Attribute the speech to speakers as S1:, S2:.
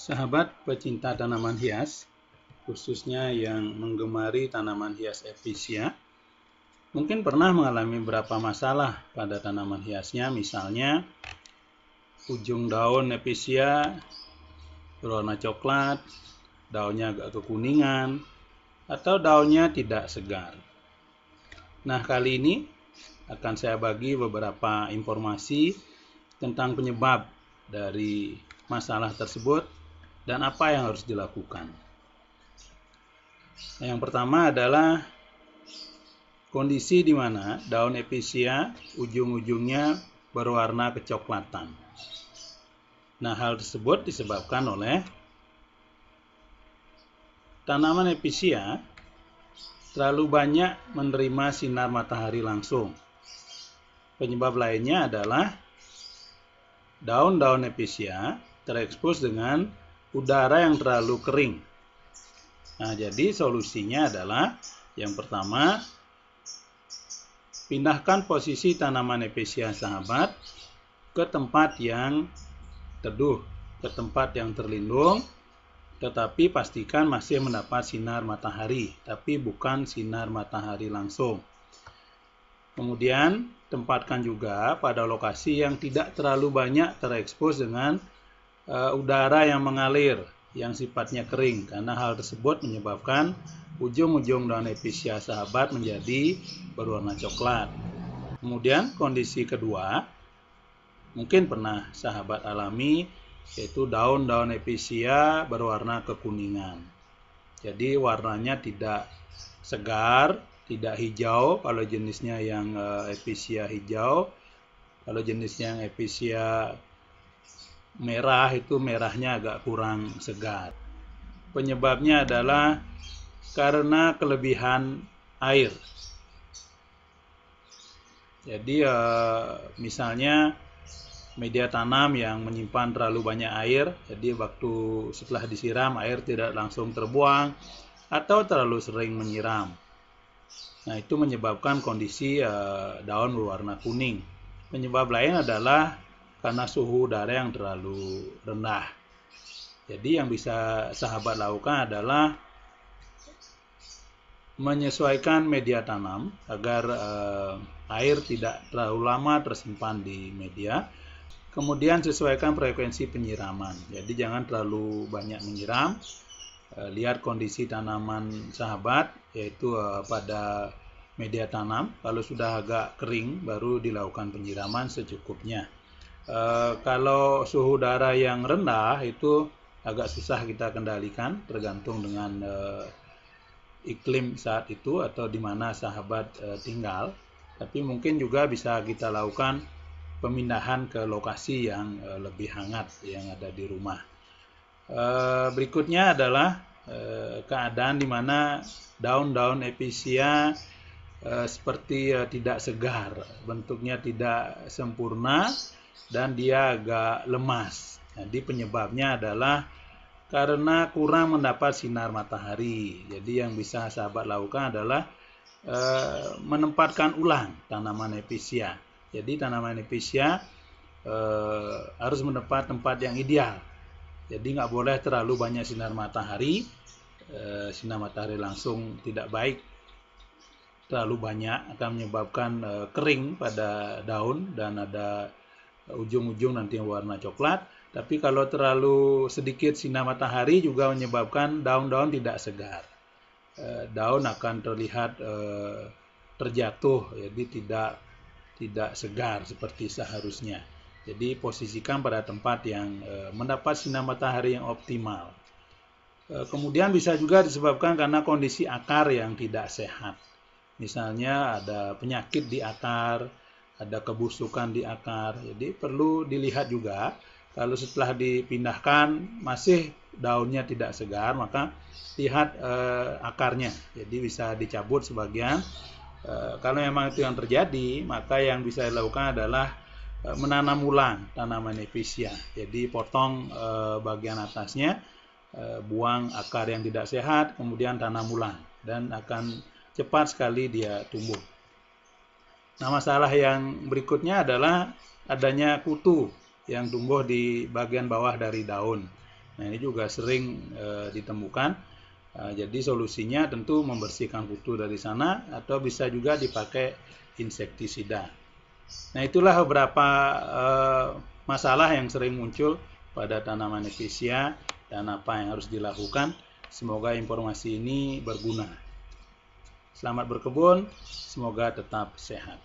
S1: Sahabat pecinta tanaman hias, khususnya yang menggemari tanaman hias episia, mungkin pernah mengalami beberapa masalah pada tanaman hiasnya, misalnya ujung daun episia berwarna coklat, daunnya agak kekuningan, atau daunnya tidak segar. Nah, kali ini akan saya bagi beberapa informasi tentang penyebab dari masalah tersebut dan apa yang harus dilakukan. Yang pertama adalah kondisi di mana daun episia ujung-ujungnya berwarna kecoklatan. Nah, hal tersebut disebabkan oleh tanaman episia terlalu banyak menerima sinar matahari langsung. Penyebab lainnya adalah daun-daun episia terekspos dengan udara yang terlalu kering. Nah, jadi solusinya adalah yang pertama, pindahkan posisi tanaman episia sahabat ke tempat yang teduh, ke tempat yang terlindung, tetapi pastikan masih mendapat sinar matahari, tapi bukan sinar matahari langsung. Kemudian, tempatkan juga pada lokasi yang tidak terlalu banyak terekspos dengan udara yang mengalir, yang sifatnya kering, karena hal tersebut menyebabkan ujung-ujung daun episia sahabat menjadi berwarna coklat. Kemudian kondisi kedua, mungkin pernah sahabat alami, yaitu daun-daun episia berwarna kekuningan. Jadi warnanya tidak segar, tidak hijau kalau jenisnya yang episia hijau. Kalau jenisnya yang episia merah itu merahnya agak kurang segar. Penyebabnya adalah karena kelebihan air. Jadi misalnya media tanam yang menyimpan terlalu banyak air, jadi waktu setelah disiram air tidak langsung terbuang atau terlalu sering menyiram. Nah, itu menyebabkan kondisi daun berwarna kuning. Penyebab lain adalah karena suhu udara yang terlalu rendah. Jadi yang bisa sahabat lakukan adalah menyesuaikan media tanam agar air tidak terlalu lama tersimpan di media. Kemudian sesuaikan frekuensi penyiraman. Jadi jangan terlalu banyak menyiram. Lihat kondisi tanaman sahabat, yaitu pada media tanam. Kalau sudah agak kering, baru dilakukan penyiraman secukupnya. Kalau suhu udara yang rendah itu agak susah kita kendalikan, tergantung dengan iklim saat itu atau di mana sahabat tinggal. Tapi mungkin juga bisa kita lakukan pemindahan ke lokasi yang lebih hangat yang ada di rumah. Berikutnya adalah keadaan di mana daun-daun episia seperti tidak segar, bentuknya tidak sempurna dan dia agak lemas. Jadi penyebabnya adalah karena kurang mendapat sinar matahari. Jadi yang bisa sahabat lakukan adalah menempatkan ulang tanaman episia. Jadi tanaman episia harus mendapat tempat yang ideal. Jadi nggak boleh terlalu banyak sinar matahari. Sinar matahari langsung tidak baik. Terlalu banyak akan menyebabkan kering pada daun dan ada ujung-ujung nanti yang warna coklat. Tapi kalau terlalu sedikit sinar matahari juga menyebabkan daun-daun tidak segar. Daun akan terlihat terjatuh, jadi tidak segar seperti seharusnya. Jadi posisikan pada tempat yang mendapat sinar matahari yang optimal. Kemudian bisa juga disebabkan karena kondisi akar yang tidak sehat. Misalnya ada penyakit di akar, ada kebusukan di akar. Jadi perlu dilihat juga, kalau setelah dipindahkan masih daunnya tidak segar, maka lihat akarnya. Jadi bisa dicabut sebagian. Kalau memang itu yang terjadi, maka yang bisa dilakukan adalah menanam ulang tanaman episia. Jadi potong bagian atasnya, buang akar yang tidak sehat, kemudian tanam ulang, dan akan cepat sekali dia tumbuh. Nah, masalah yang berikutnya adalah adanya kutu yang tumbuh di bagian bawah dari daun. Nah, ini juga sering ditemukan. Jadi solusinya tentu membersihkan kutu dari sana, atau bisa juga dipakai insektisida. Nah, itulah beberapa masalah yang sering muncul pada tanaman episia dan apa yang harus dilakukan. Semoga informasi ini berguna. Selamat berkebun, semoga tetap sehat.